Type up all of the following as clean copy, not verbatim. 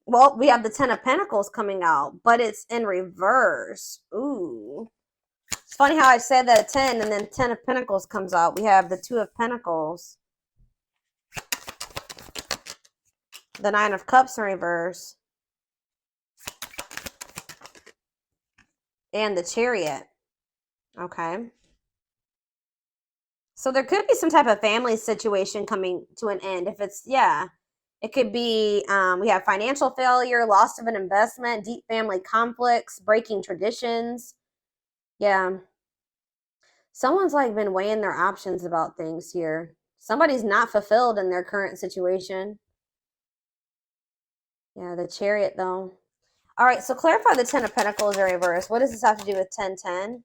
Well, we have the Ten of Pentacles coming out, but it's in reverse. Ooh. It's funny how I said that 10 and then 10 of Pentacles comes out. We have the Two of Pentacles. The Nine of Cups in reverse. And the Chariot. Okay. So there could be some type of family situation coming to an end. If it's, yeah. It could be, we have financial failure, loss of an investment, deep family conflicts, breaking traditions. Yeah. Someone's like been weighing their options about things here. Somebody's not fulfilled in their current situation. Yeah, the Chariot though. All right, so clarify the Ten of Pentacles in reverse. What does this have to do with 1010?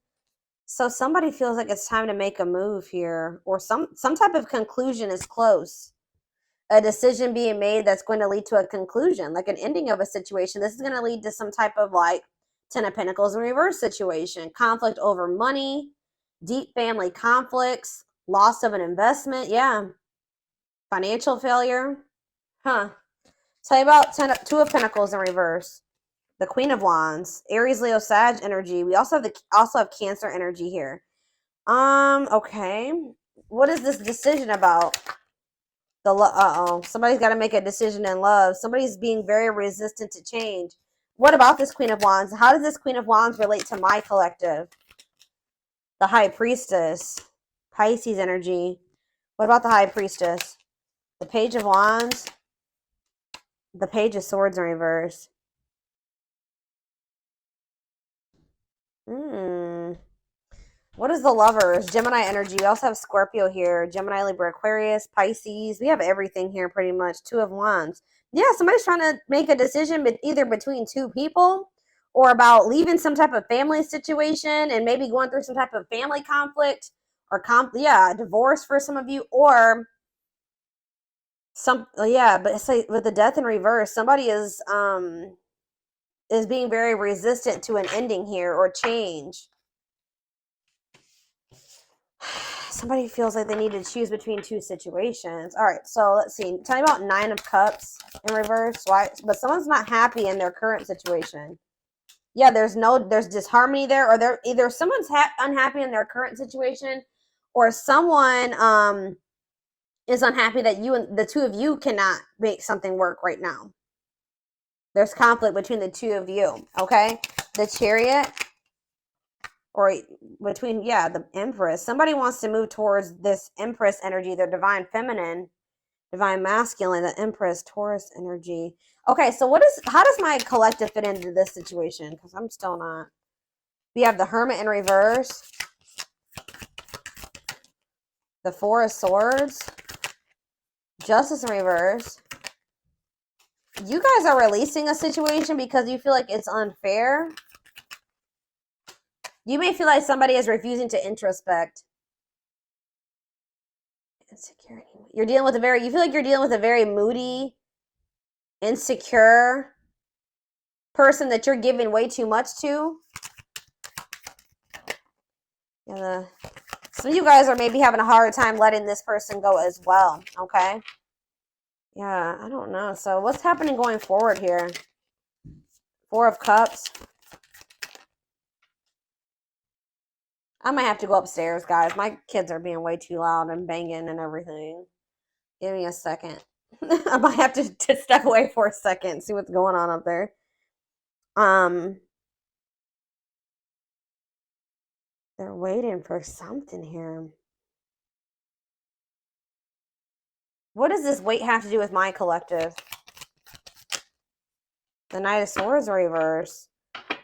So somebody feels like it's time to make a move here, or some type of conclusion is close. A decision being made that's going to lead to a conclusion, like an ending of a situation. This is going to lead to some type of like Ten of Pentacles in reverse situation. Conflict over money, deep family conflicts, loss of an investment. Yeah. Financial failure. Huh. Tell you about Two of Pentacles in reverse. The Queen of Wands, Aries, Leo, Sag energy. We also have Cancer energy here. Okay. What is this decision about? Somebody's got to make a decision in love. Somebody's being very resistant to change. What about this Queen of Wands? How does this Queen of Wands relate to my collective? The High Priestess, Pisces energy. What about the High Priestess? The Page of Wands, the Page of Swords in reverse. What is the Lovers? Gemini energy. We also have Scorpio here. Gemini, Libra, Aquarius, Pisces. We have everything here pretty much. Two of Wands. Yeah, somebody's trying to make a decision either between two people or about leaving some type of family situation and maybe going through some type of family conflict or divorce for some of you, or but it's like with the Death in reverse, somebody is being very resistant to an ending here or change. Somebody feels like they need to choose between two situations. All right, so let's see. Tell me about Nine of Cups in reverse. Why? But someone's not happy in their current situation. Yeah, there's disharmony there, or there either someone's unhappy in their current situation, or someone is unhappy that you and the two of you cannot make something work right now. There's conflict between the two of you. Okay, the Chariot. Or between, the Empress. Somebody wants to move towards this Empress energy, the divine feminine, divine masculine, the Empress, Taurus energy. Okay, so how does my collective fit into this situation? Because I'm still not. We have the Hermit in reverse, the Four of Swords, Justice in reverse. You guys are releasing a situation because you feel like it's unfair. You may feel like somebody is refusing to introspect. Insecurity. You feel like you're dealing with a very moody, insecure person that you're giving way too much to. Yeah, some of you guys are maybe having a hard time letting this person go as well. Okay. Yeah, I don't know. So what's happening going forward here? Four of Cups. I might have to go upstairs, guys. My kids are being way too loud and banging and everything. Give me a second. I might have to step away for a second, see what's going on up there. They're waiting for something here. What does this wait have to do with my collective? The Knight of Swords reverse.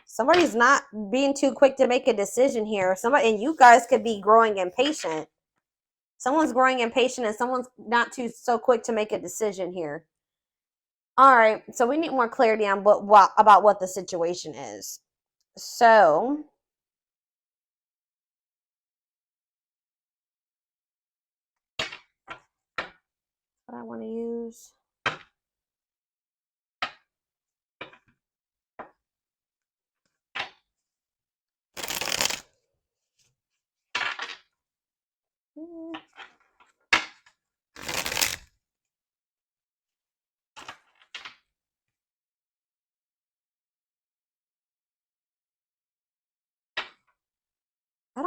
Somebody's not being too quick to make a decision here. And you guys could be growing impatient. Someone's growing impatient and someone's not so quick to make a decision here. All right, so we need more clarity on about what the situation is. So, what I want to use.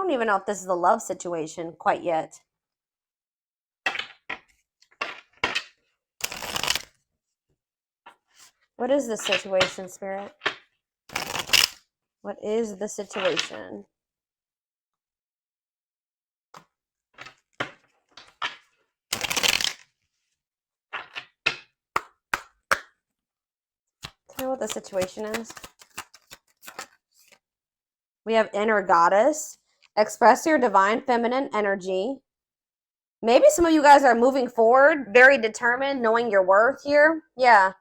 don't even know if this is a love situation quite yet. What is the situation, Spirit? What is the situation? Tell me what the situation is. We have inner goddess. Express your divine feminine energy. Maybe some of you guys are moving forward, very determined, knowing your worth here. Yeah.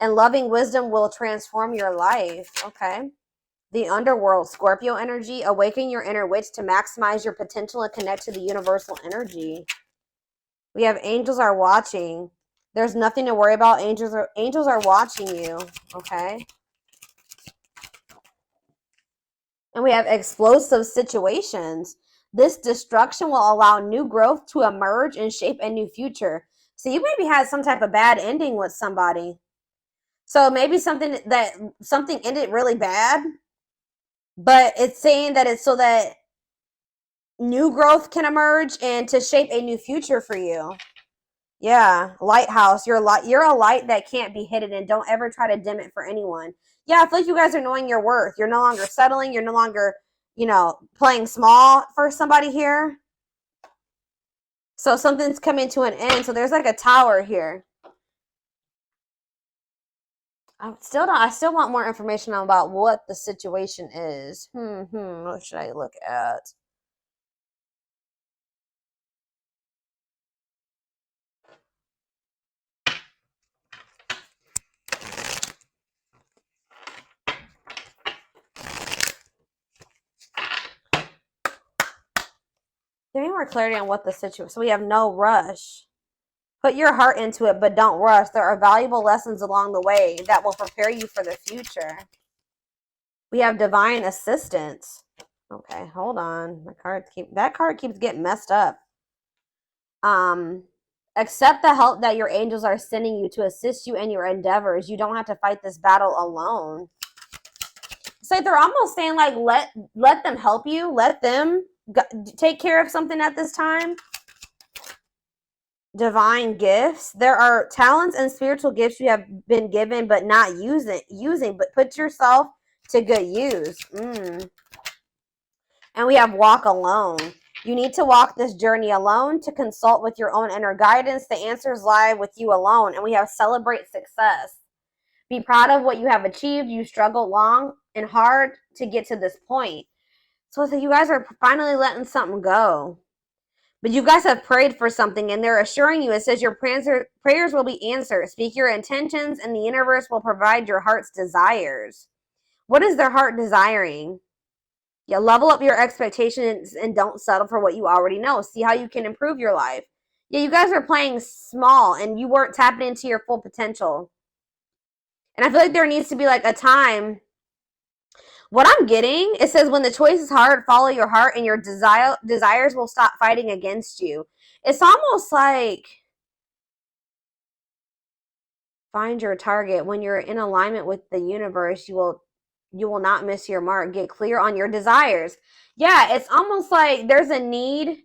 And loving wisdom will transform your life. Okay. The underworld, Scorpio energy. Awaken your inner witch to maximize your potential and connect to the universal energy. We have angels are watching. There's nothing to worry about. Angels are watching you. Okay. And we have explosive situations. This destruction will allow new growth to emerge and shape a new future. So you maybe had some type of bad ending with somebody. So maybe something ended really bad, but it's saying that it's so that new growth can emerge and to shape a new future for you. Yeah, lighthouse. You're a light that can't be hidden, and don't ever try to dim it for anyone. Yeah, I feel like you guys are knowing your worth. You're no longer settling. You're no longer, playing small for somebody here. So something's coming to an end. So there's like a tower here. I still want more information about what the situation is. What should I look at? Give me more clarity on what the situation. So we have no rush. Put your heart into it, but don't rush. There are valuable lessons along the way that will prepare you for the future. We have divine assistance. Okay, hold on. That card keeps getting messed up. Accept the help that your angels are sending you to assist you in your endeavors. You don't have to fight this battle alone. It's like they're almost saying, like, let them help you. Let them take care of something at this time. Divine gifts. There are talents and spiritual gifts you have been given but not using, but put yourself to good use. And we have walk alone. You need to walk this journey alone to consult with your own inner guidance. The answers lie with you alone. And we have celebrate success. Be proud of what you have achieved. You struggled long and hard to get to this point. So you guys are finally letting something go. But you guys have prayed for something, and they're assuring you, it says your prayers will be answered. Speak your intentions, and the universe will provide your heart's desires. What is their heart desiring? Yeah, level up your expectations and don't settle for what you already know. See how you can improve your life. Yeah, you guys are playing small, and you weren't tapping into your full potential. And I feel like there needs to be like a time. What I'm getting, it says when the choice is hard, follow your heart and your desires will stop fighting against you. It's almost like find your target. When you're in alignment with the universe, you will not miss your mark. Get clear on your desires. Yeah, it's almost like there's a need.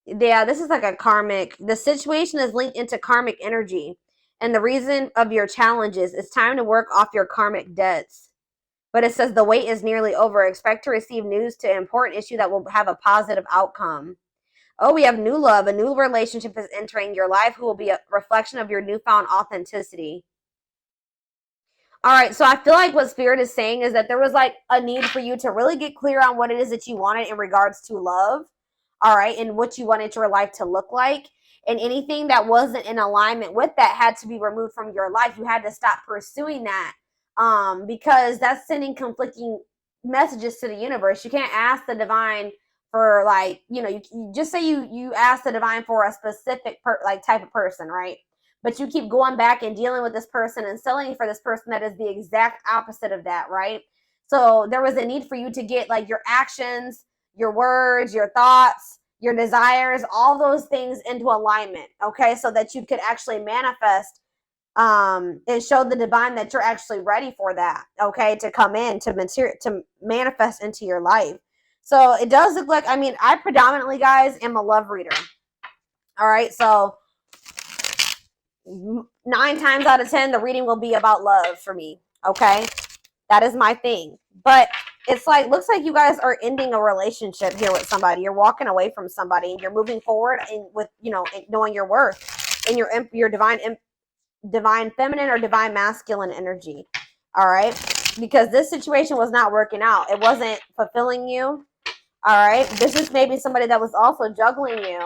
Yeah, this is like a karmic. The situation is linked into karmic energy. And the reason of your challenges, it's time to work off your karmic debts. But it says the wait is nearly over. Expect to receive news to an important issue that will have a positive outcome. Oh, we have new love. A new relationship is entering your life who will be a reflection of your newfound authenticity. All right, so I feel like what Spirit is saying is that there was like a need for you to really get clear on what it is that you wanted in regards to love. All right, and what you wanted your life to look like. And anything that wasn't in alignment with that had to be removed from your life. You had to stop pursuing that. Because that's sending conflicting messages to the universe. You can't ask the divine for like, you just say you ask the divine for a specific type of person, right? But you keep going back and dealing with this person and selling for this person that is the exact opposite of that, right? So there was a need for you to get like your actions, your words, your thoughts, your desires, all those things into alignment, okay? So that you could actually manifest and show the divine that you're actually ready for that, okay, to come in, to manifest into your life. So it does look like, I mean, I predominantly, guys, am a love reader. All right. So 9 times out of 10, the reading will be about love for me. Okay. That is my thing. But it's like, looks like you guys are ending a relationship here with somebody. You're walking away from somebody and you're moving forward and with, you know, knowing your worth and your divine feminine or divine masculine energy. All right. Because this situation was not working out. It wasn't fulfilling you. All right. This is maybe somebody that was also juggling you.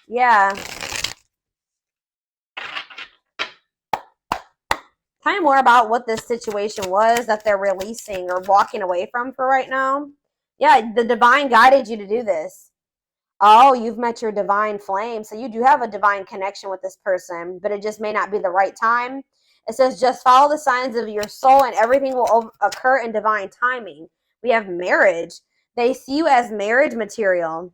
Yeah. Tell me more about what this situation was that they're releasing or walking away from for right now. Yeah, the divine guided you to do this. Oh, you've met your divine flame. So you do have a divine connection with this person, but it just may not be the right time. It says just follow the signs of your soul and everything will occur in divine timing. We have marriage. They see you as marriage material.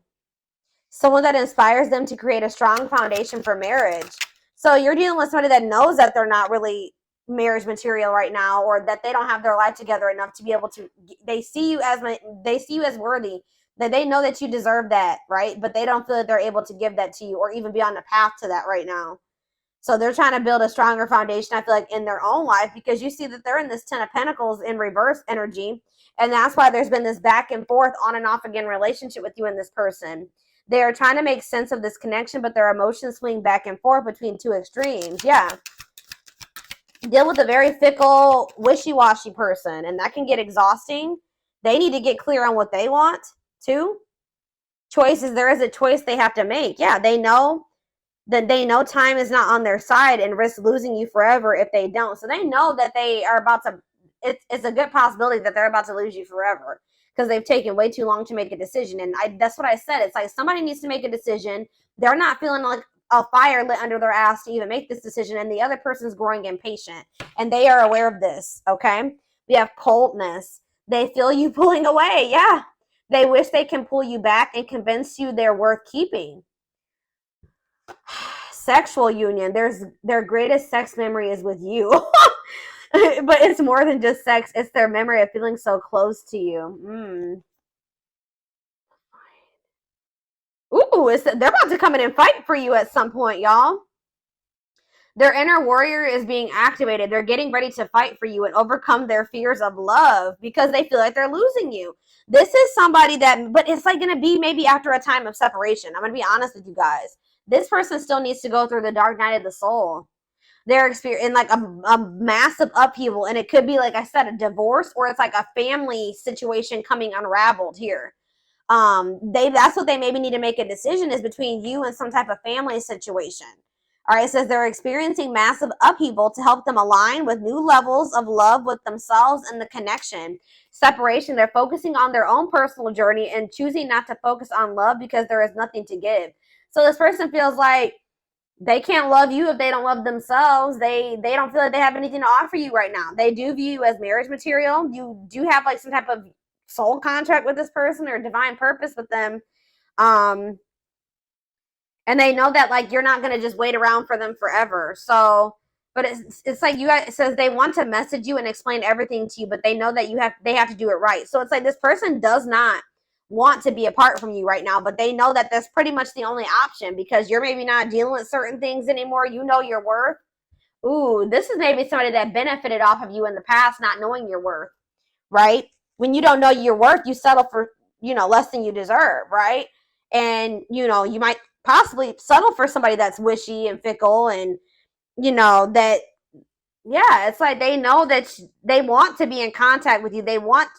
Someone that inspires them to create a strong foundation for marriage. So you're dealing with somebody that knows that they're not really marriage material right now, or that they don't have their life together enough to be able to. They see you as worthy. That they know that you deserve that, right? But they don't feel that they're able to give that to you, or even be on the path to that right now. So they're trying to build a stronger foundation, I feel like, in their own life, because you see that they're in this 10 of Pentacles in reverse energy. And that's why there's been this back and forth, on and off again relationship with you and this person. They are trying to make sense of this connection, but their emotions swing back and forth between two extremes. Yeah. Deal with a very fickle, wishy-washy person, and that can get exhausting. They need to get clear on what they want, too. Choices, there is a choice they have to make. Yeah, they know time is not on their side and risk losing you forever if they don't. So they know that they are about to, it's a good possibility that they're about to lose you forever because they've taken way too long to make a decision. And that's what I said. It's like somebody needs to make a decision. They're not feeling like a fire lit under their ass to even make this decision. And the other person's growing impatient and they are aware of this. Okay. We have coldness. They feel you pulling away. Yeah. They wish they can pull you back and convince you they're worth keeping. Sexual union. Their greatest sex memory is with you. But it's more than just sex. It's their memory of feeling so close to you. Ooh, they're about to come in and fight for you at some point, y'all. Their inner warrior is being activated. They're getting ready to fight for you and overcome their fears of love because they feel like they're losing you. This is somebody that, but it's like going to be maybe after a time of separation. I'm going to be honest with you guys. This person still needs to go through the dark night of the soul. They're experiencing like a massive upheaval, and it could be, like I said, a divorce, or it's like a family situation coming unraveled here. That's what they maybe need to make a decision, is between you and some type of family situation. All right, it says they're experiencing massive upheaval to help them align with new levels of love with themselves and the connection. Separation, they're focusing on their own personal journey and choosing not to focus on love because there is nothing to give. So this person feels like they can't love you if they don't love themselves. They don't feel like they have anything to offer you right now. They do view you as marriage material. You do have like some type of soul contract with this person or divine purpose with them. And they know that like you're not going to just wait around for them forever. So, but it's like you guys, it says they want to message you and explain everything to you, but they know that they have to do it right. So it's like this person does not want to be apart from you right now, but they know that that's pretty much the only option because you're maybe not dealing with certain things anymore. You know your worth. Ooh, this is maybe somebody that benefited off of you in the past, not knowing your worth, right? When you don't know your worth, you settle for, less than you deserve, right? And, you might possibly settle for somebody that's wishy and fickle and, that, yeah, it's like they know that they want to be in contact with you. They want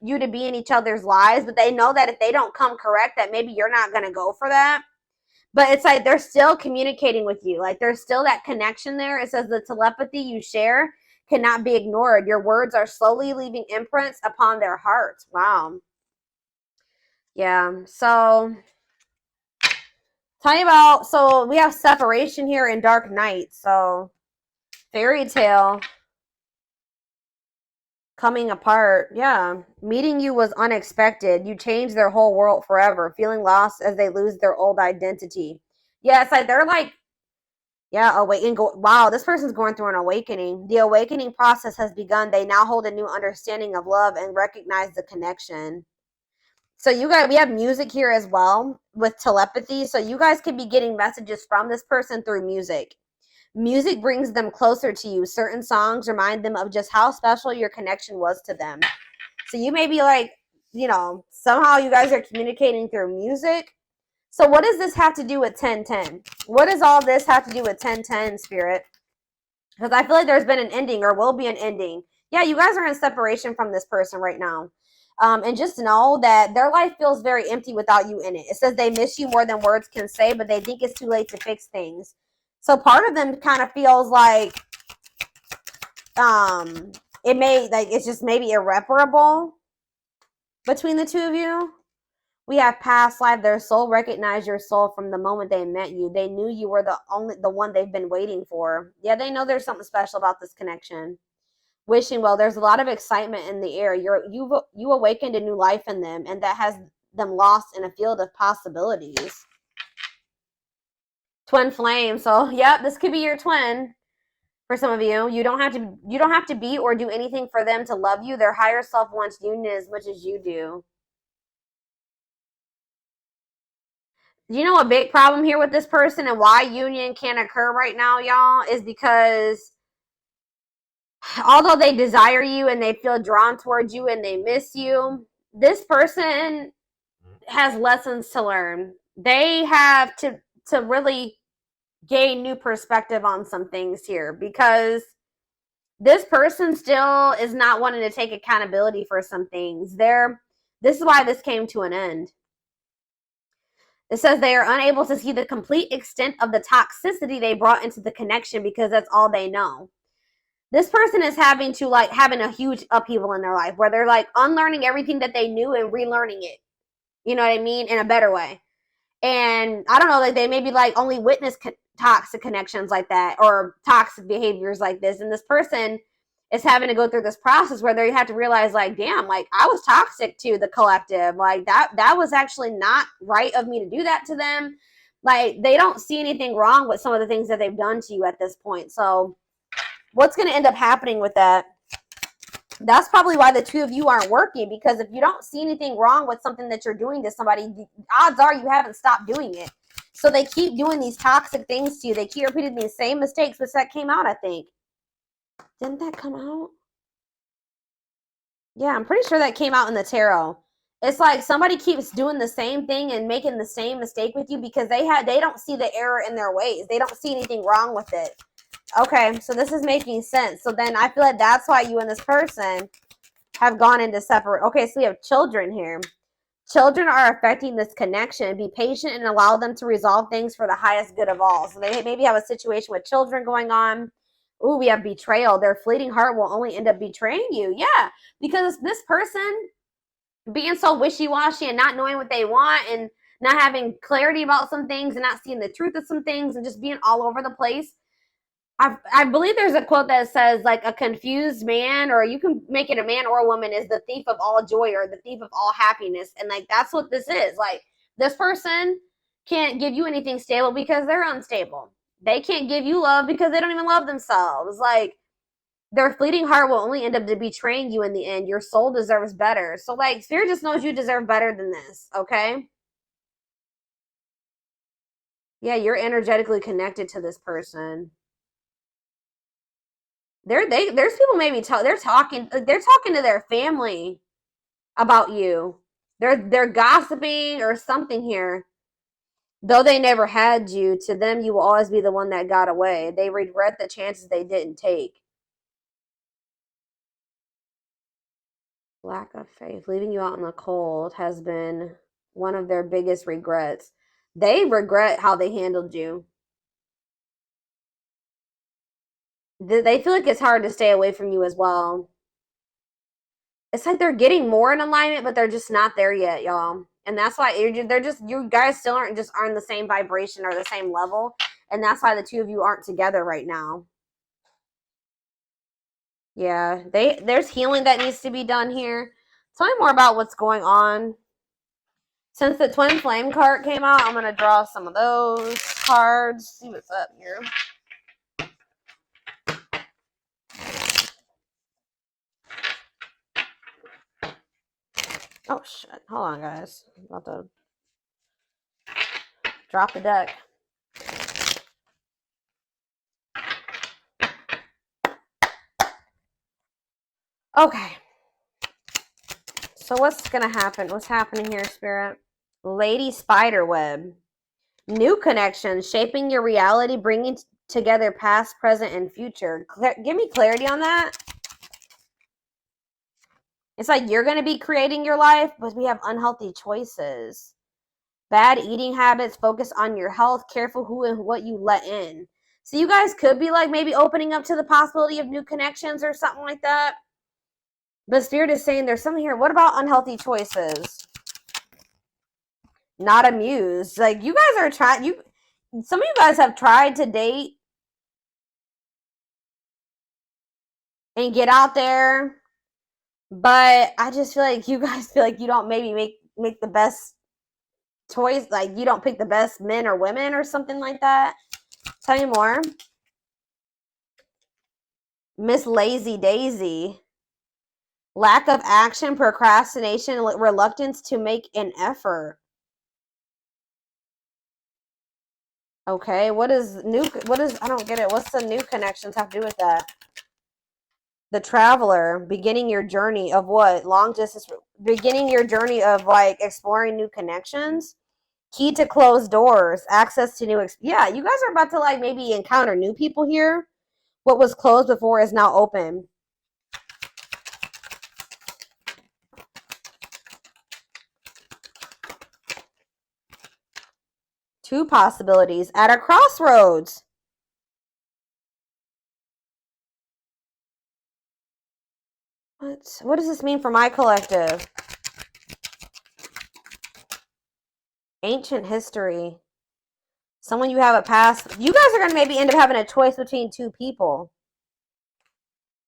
you to be in each other's lives, but they know that if they don't come correct, that maybe you're not going to go for that. But it's like they're still communicating with you. Like there's still that connection there. It says the telepathy you share cannot be ignored. Your words are slowly leaving imprints upon their hearts. Wow. Yeah. So tell me about, so we have separation here in Dark Night. So fairy tale. Coming apart. Yeah. Meeting you was unexpected. You changed their whole world forever. Feeling lost as they lose their old identity. Yeah, it's like they're like, yeah, wow, this person's going through an awakening. The awakening process has begun. They now hold a new understanding of love and recognize the connection. So you guys, we have music here as well with telepathy. So you guys could be getting messages from this person through music. Music brings them closer to you. Certain songs remind them of just how special your connection was to them. So you may be like, you know, somehow you guys are communicating through music. So what does this have to do with 1010? What does all this have to do with 1010, Spirit? Because I feel like there's been an ending or will be an ending. Yeah, you guys are in separation from this person right now. And just know that their life feels very empty without you in it. It says they miss you more than words can say, but they think it's too late to fix things. So part of them kind of feels like it may, like, it's just maybe irreparable between the two of you. We have past life. Their soul recognized your soul from the moment they met you. They knew you were the one they've been waiting for. Yeah, they know there's something special about this connection. Wishing well, there's a lot of excitement in the air. You awakened a new life in them, and that has them lost in a field of possibilities. Twin flame. So, yep, this could be your twin. For some of you, you don't have to be or do anything for them to love you. Their higher self wants union as much as you do. You know, a big problem here with this person and why union can't occur right now, y'all, is because although they desire you and they feel drawn towards you and they miss you, this person has lessons to learn. They have to really gain new perspective on some things here, because this person still is not wanting to take accountability for some things. This is why this came to an end. It says they are unable to see the complete extent of the toxicity they brought into the connection because that's all they know. This person is having a huge upheaval in their life where they're like unlearning everything that they knew and relearning it. You know what I mean? In a better way. And I don't know, like they maybe like only witness toxic connections like that or toxic behaviors like this. And this person is having to go through this process where they have to realize, like, damn, like I was toxic to the collective. Like that was actually not right of me to do that to them. Like they don't see anything wrong with some of the things that they've done to you at this point. So what's going to end up happening with that? That's probably why the two of you aren't working, because if you don't see anything wrong with something that you're doing to somebody, the odds are you haven't stopped doing it. So they keep doing these toxic things to you. They keep repeating these same mistakes, which that came out, I think. Didn't that come out? Yeah, I'm pretty sure that came out in the tarot. It's like somebody keeps doing the same thing and making the same mistake with you because they don't see the error in their ways. They don't see anything wrong with it. Okay, so this is making sense. So then I feel like that's why you and this person have gone into separate. Okay, so we have children here. Children are affecting this connection. Be patient and allow them to resolve things for the highest good of all. So they maybe have a situation with children going on. Ooh, we have betrayal. Their fleeting heart will only end up betraying you. Yeah, because this person being so wishy-washy and not knowing what they want and not having clarity about some things and not seeing the truth of some things and just being all over the place. I believe there's a quote that says, like, a confused man, or you can make it a man or a woman, is the thief of all joy or the thief of all happiness. And, like, that's what this is. Like, this person can't give you anything stable because they're unstable. They can't give you love because they don't even love themselves. Like, their fleeting heart will only end up betraying you in the end. Your soul deserves better. So, like, Spirit just knows you deserve better than this, okay? Yeah, you're energetically connected to this person. There's people maybe they're talking to their family about you. They're gossiping or something here. Though they never had you, to them you will always be the one that got away. They regret the chances they didn't take. Lack of faith, leaving you out in the cold, has been one of their biggest regrets. They regret how they handled you. They feel like it's hard to stay away from you as well. It's like they're getting more in alignment, but they're just not there yet, y'all. And that's why you guys still aren't the same vibration or the same level. And that's why the two of you aren't together right now. Yeah, there's healing that needs to be done here. Tell me more about what's going on. Since the twin flame card came out, I'm going to draw some of those cards. See what's up here. Oh, shit. Hold on, guys. I'm about to drop the deck. Okay. So what's going to happen? What's happening here, Spirit? Lady Spiderweb. New connections, shaping your reality, bringing together past, present, and future. Give me clarity on that. It's like you're going to be creating your life, but we have unhealthy choices. Bad eating habits, focus on your health, careful who and what you let in. So you guys could be like maybe opening up to the possibility of new connections or something like that. But Spirit is saying there's something here. What about unhealthy choices? Not amused. Like you guys are trying, some of you guys have tried to date and get out there, but I just feel like you guys feel like you don't maybe make the best choice, like you don't pick the best men or women or something like that. Tell me more. Miss Lazy Daisy. Lack of action, procrastination, reluctance to make an effort. Okay, what is, I don't get it. What's the new connections have to do with that? The Traveler, beginning your journey of what? Long distance, beginning your journey of like exploring new connections. Key to closed doors, access to new, yeah, you guys are about to like maybe encounter new people here. What was closed before is now open. Two possibilities at a crossroads. What does this mean for my collective? Ancient history. Someone you have a past. You guys are going to maybe end up having a choice between two people.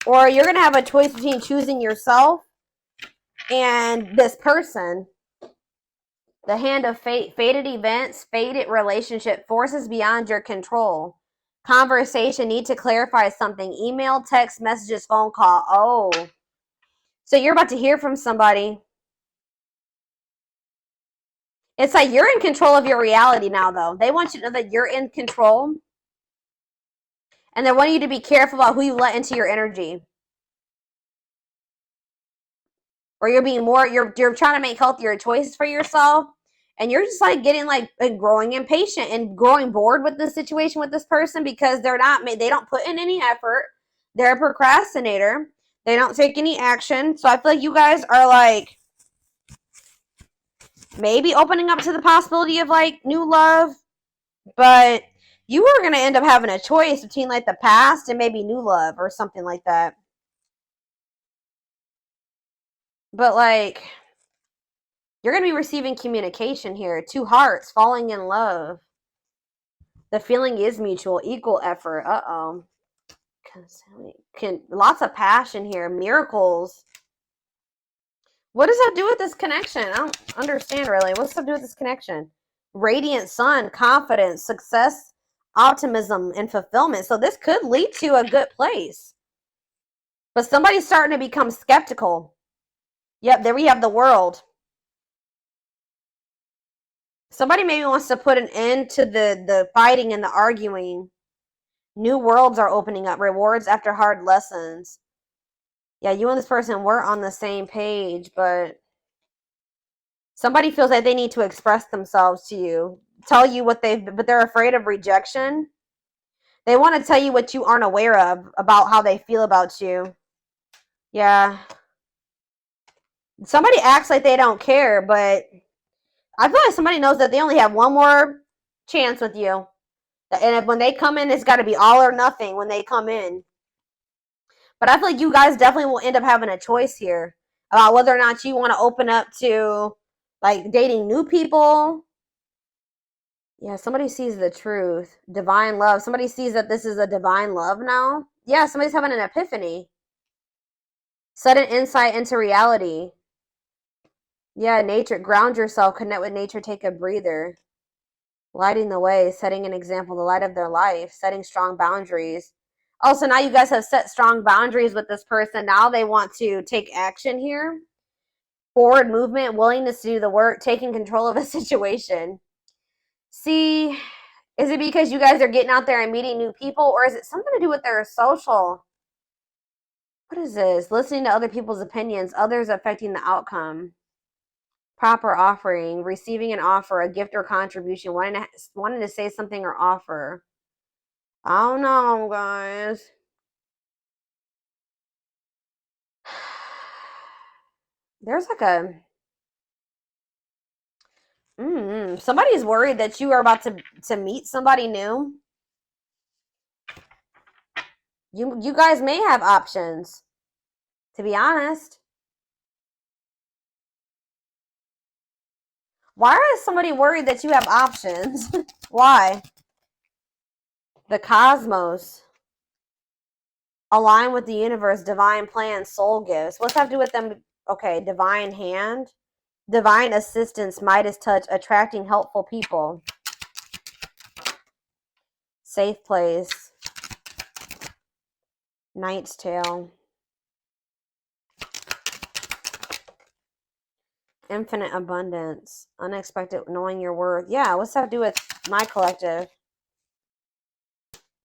Or you're going to have a choice between choosing yourself and this person. The Hand of Fate. Fated events, fated relationship, forces beyond your control. Conversation, need to clarify something. Email, text, messages, phone call. Oh. So you're about to hear from somebody. It's like you're in control of your reality now, though. They want you to know that you're in control. And they want you to be careful about who you let into your energy. Or you're being more, you're trying to make healthier choices for yourself. And you're just like getting like growing impatient and growing bored with the situation with this person because they don't put in any effort. They're a procrastinator. They don't take any action. So I feel like you guys are like maybe opening up to the possibility of like new love, but you are going to end up having a choice between like the past and maybe new love or something like that. But like you're going to be receiving communication here. Two hearts falling in love. The feeling is mutual, equal effort. Uh-oh. Lots of passion here. Miracles. What does that do with this connection? I don't understand really. What's that do with this connection? Radiant sun, confidence, success, optimism, and fulfillment. So this could lead to a good place. But somebody's starting to become skeptical. Yep, there we have the World. Somebody maybe wants to put an end to the fighting and the arguing. New worlds are opening up. Rewards after hard lessons. Yeah, you and this person were on the same page, but somebody feels like they need to express themselves to you. Tell you what but they're afraid of rejection. They want to tell you what you aren't aware of about how they feel about you. Yeah. Somebody acts like they don't care, but I feel like somebody knows that they only have one more chance with you. And when they come in, it's got to be all or nothing when they come in. But I feel like you guys definitely will end up having a choice here about whether or not you want to open up to like dating new people. Yeah, somebody sees the truth. Divine love. Somebody sees that this is a divine love now. Yeah, somebody's having an epiphany. Sudden insight into reality. Yeah, nature. Ground yourself. Connect with nature. Take a breather. Lighting the way. Setting an example. The light of their life. Setting strong boundaries. Oh, so now you guys have set strong boundaries with this person. Now they want to take action here. Forward movement, willingness to do the work, taking control of a situation. See, is it because you guys are getting out there and meeting new people, or is it something to do with their social? What is this? Listening to other people's opinions, others affecting the outcome. Proper offering, receiving an offer, a gift or contribution, wanting to say something or offer. I don't know, guys. There's like a somebody's worried that you are about to meet somebody new. You guys may have options, to be honest. Why is somebody worried that you have options? Why? The cosmos. Align with the universe, divine plan, soul gifts. What's that have to do with them? Okay, divine hand. Divine assistance, Midas touch, attracting helpful people. Safe place. Knight's tale. Infinite abundance. Unexpected, knowing your worth. Yeah, what's that have to do with my collective?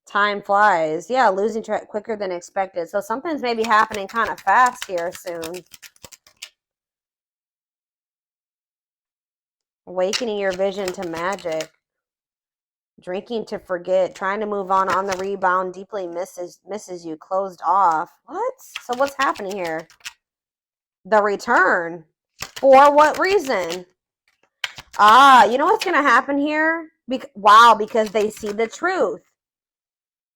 Time flies. Yeah, losing track quicker than expected. So something's maybe happening kind of fast here soon. Awakening your vision to magic. Drinking to forget. Trying to move on the rebound. Deeply misses you. Closed off. What? So what's happening here? The return. For what reason? You know what's going to happen here? Wow, because they see the truth.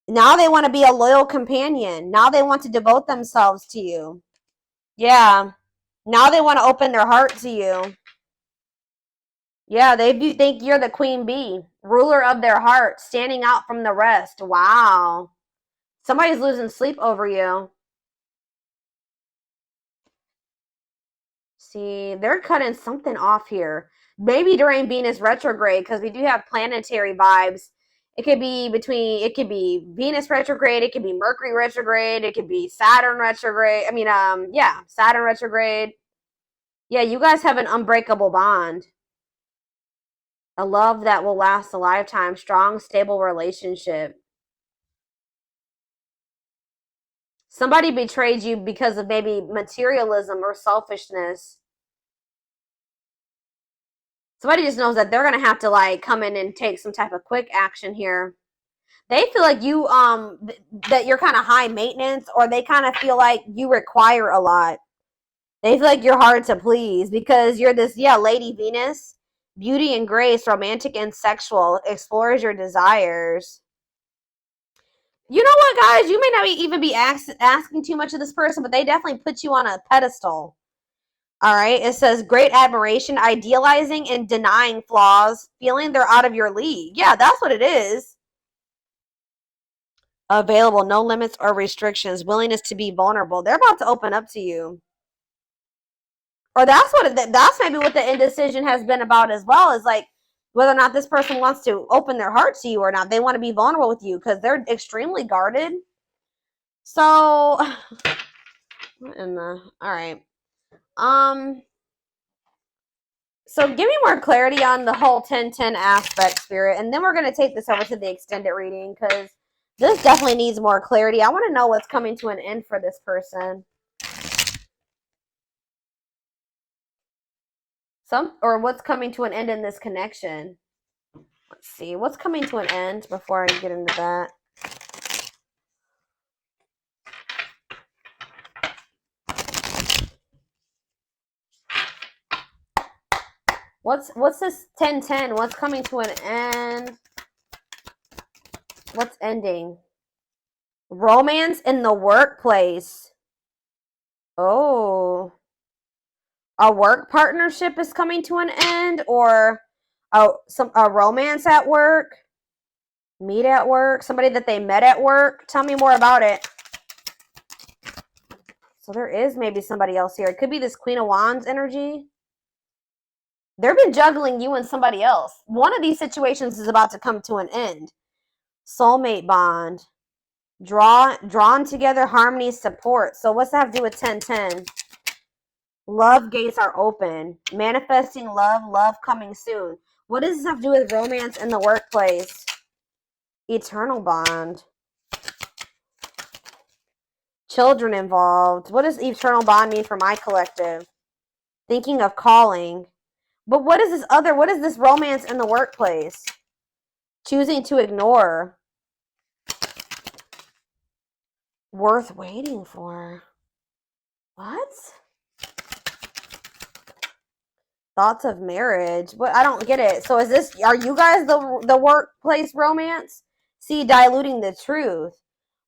Now they want to be a loyal companion. Now they want to devote themselves to you. Yeah. Now they want to open their heart to you. Yeah, they do think you're the queen bee, ruler of their heart, standing out from the rest. Wow. Somebody's losing sleep over you. See, they're cutting something off here. Maybe during Venus retrograde, because we do have planetary vibes. It could be Venus retrograde, it could be Mercury retrograde, it could be Saturn retrograde. Saturn retrograde. Yeah, you guys have an unbreakable bond. A love that will last a lifetime. Strong, stable relationship. Somebody betrayed you because of maybe materialism or selfishness. Somebody just knows that they're going to have to like come in and take some type of quick action here. They feel like you that you're kind of high maintenance, or they kind of feel like you require a lot. They feel like you're hard to please because you're this Lady Venus. Beauty and grace, romantic and sexual, explores your desires. You know what, guys? You may not even be asking too much of this person, but they definitely put you on a pedestal. All right. It says great admiration, idealizing and denying flaws, feeling they're out of your league. Yeah, that's what it is. Available, no limits or restrictions, willingness to be vulnerable. They're about to open up to you. Or that's maybe what the indecision has been about as well, is like whether or not this person wants to open their heart to you or not. They want to be vulnerable with you because they're extremely guarded. So, all right. So give me more clarity on the whole 10-10 aspect, Spirit, and then we're going to take this over to the extended reading because this definitely needs more clarity. I want to know what's coming to an end for this person. Or what's coming to an end in this connection. Let's see. What's coming to an end before I get into that? What's this 10-10? What's coming to an end? What's ending? Romance in the workplace. Oh. A work partnership is coming to an end, or a romance at work, meet at work, somebody that they met at work. Tell me more about it. So there is maybe somebody else here. It could be this Queen of Wands energy. They've been juggling you and somebody else. One of these situations is about to come to an end. Soulmate bond. Drawn together, harmony, support. So what's that have to do with 10-10? Love gates are open. Manifesting love, love coming soon. What does this have to do with romance in the workplace? Eternal bond. Children involved. What does eternal bond mean for my collective? Thinking of calling. But what is this romance in the workplace? Choosing to ignore. Worth waiting for. What? Thoughts of marriage. What? I don't get it. So are you guys the workplace romance? See, diluting the truth.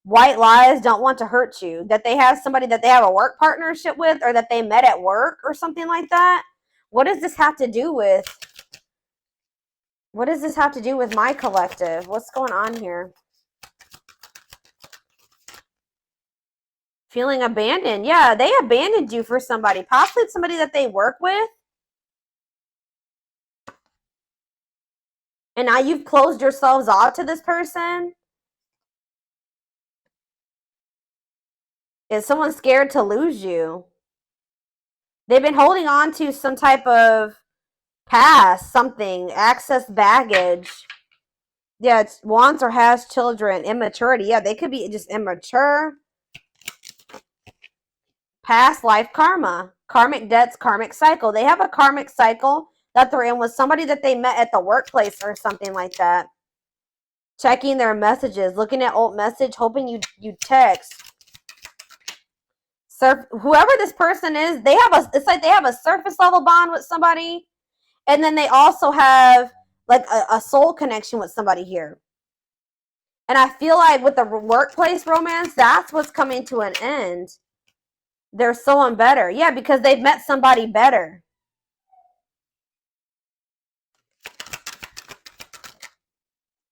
White lies, don't want to hurt you. That they have somebody that they have a work partnership with, or that they met at work or something like that. What does this have to do with? What does this have to do with my collective? What's going on here? Feeling abandoned. Yeah, they abandoned you for somebody. Possibly somebody that they work with. And now you've closed yourselves off to this person. Is someone scared to lose you? They've been holding on to some type of past, something, access baggage. Yeah, it's wants or has children, immaturity. Yeah, they could be just immature. Past life karma, karmic debts, karmic cycle. They have a karmic cycle that they're in with somebody that they met at the workplace or something like that. Checking their messages, looking at old message, hoping you text. Whoever this person is, it's like they have a surface level bond with somebody, and then they also have like a soul connection with somebody here. And I feel like with the workplace romance, that's what's coming to an end. There's someone better. Yeah, because they've met somebody better.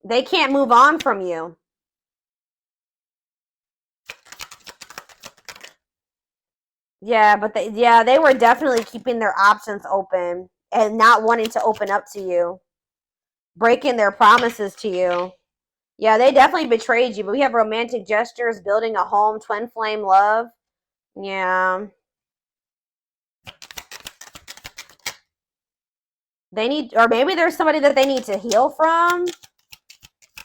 They can't move on from you. Yeah, but they were definitely keeping their options open and not wanting to open up to you. Breaking their promises to you. Yeah, they definitely betrayed you, but we have romantic gestures, building a home, twin flame love. Yeah. Or maybe there's somebody that they need to heal from.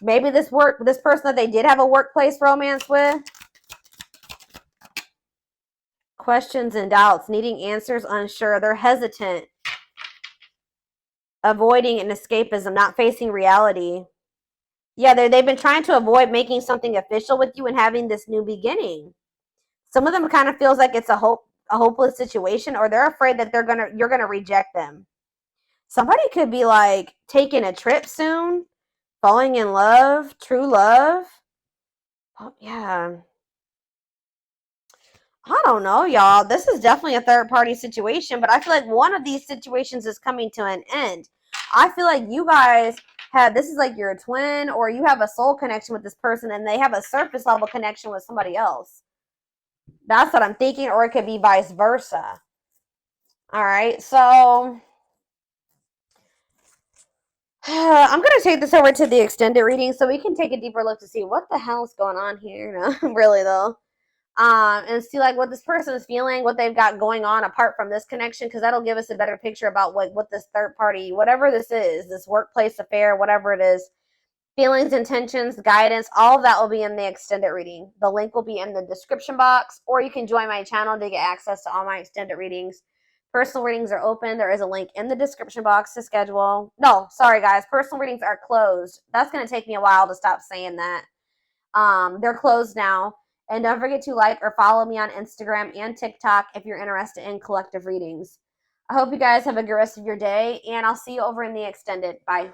Maybe this person that they did have a workplace romance with. Questions and doubts, needing answers, unsure. They're hesitant. Avoiding an escapism, not facing reality. Yeah, they've been trying to avoid making something official with you and having this new beginning. Some of them kind of feels like it's a hopeless situation, or they're afraid that you're gonna reject them. Somebody could be like taking a trip soon, falling in love, true love. Oh, yeah. I don't know, y'all. This is definitely a third party situation, but I feel like one of these situations is coming to an end. I feel like you guys this is like your twin, or you have a soul connection with this person and they have a surface level connection with somebody else. That's what I'm thinking, or it could be vice versa. All right, so I'm going to take this over to the extended reading so we can take a deeper look to see what the hell is going on here. No, really, though. And see like what this person is feeling, what they've got going on apart from this connection, because that'll give us a better picture about what this third party, whatever this is, this workplace affair, whatever it is, feelings, intentions, guidance, all of that will be in the extended reading. The link will be in the description box, or you can join my channel to get access to all my extended readings. Personal readings are open. There is a link in the description box to schedule. No, sorry guys, personal readings are closed. That's going to take me a while to stop saying that. They're closed now. And don't forget to like or follow me on Instagram and TikTok if you're interested in collective readings. I hope you guys have a good rest of your day, and I'll see you over in the extended. Bye.